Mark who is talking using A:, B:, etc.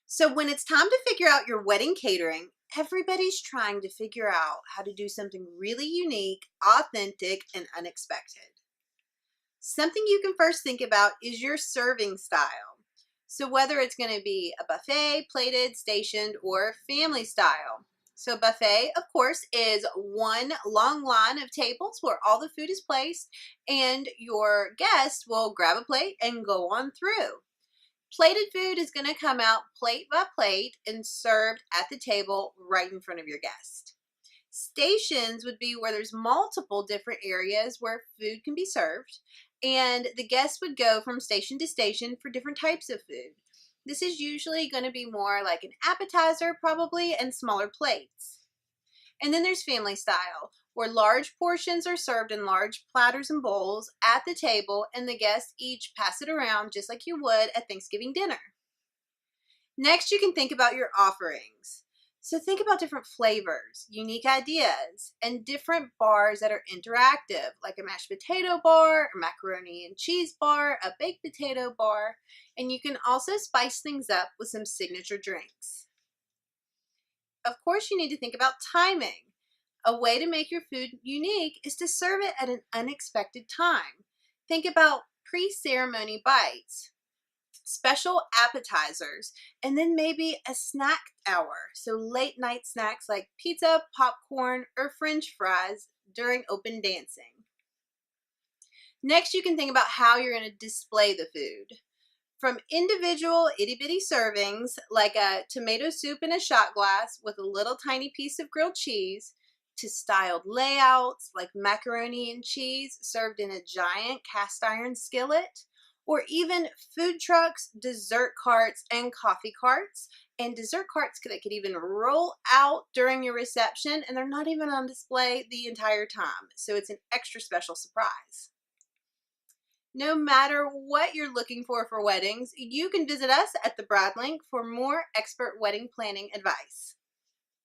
A: So when it's time to figure out your wedding catering, everybody's trying to figure out how to do something really unique, authentic, and unexpected. Something you can first think about is your serving style. So whether it's going to be a buffet, plated, stationed, or family style. So buffet, of course, is one long line of tables where all the food is placed and your guest will grab a plate and go on through. Plated food is going to come out plate by plate and served at the table right in front of your guest. Stations would be where there's multiple different areas where food can be served, and the guests would go from station to station for different types of food. This is usually going to be more like an appetizer, probably, and smaller plates. And then there's family style, where large portions are served in large platters and bowls at the table, and the guests each pass it around just like you would at Thanksgiving dinner. Next, you can think about your offerings. So think about different flavors, unique ideas, and different bars that are interactive, like a mashed potato bar, a macaroni and cheese bar, a baked potato bar, and you can also spice things up with some signature drinks. Of course, you need to think about timing. A way to make your food unique is to serve it at an unexpected time. Think about pre-ceremony bites, special appetizers, and then maybe a snack hour. So late night snacks like pizza, popcorn, or french fries during open dancing. Next, you can think about how you're going to display the food. From individual itty bitty servings, like a tomato soup in a shot glass with a little tiny piece of grilled cheese, to styled layouts like macaroni and cheese served in a giant cast iron skillet, or even food trucks, dessert carts, and coffee carts. And dessert carts that could even roll out during your reception, and they're not even on display the entire time. So it's an extra special surprise. No matter what you're looking for weddings, you can visit us at the Bride Link for more expert wedding planning advice.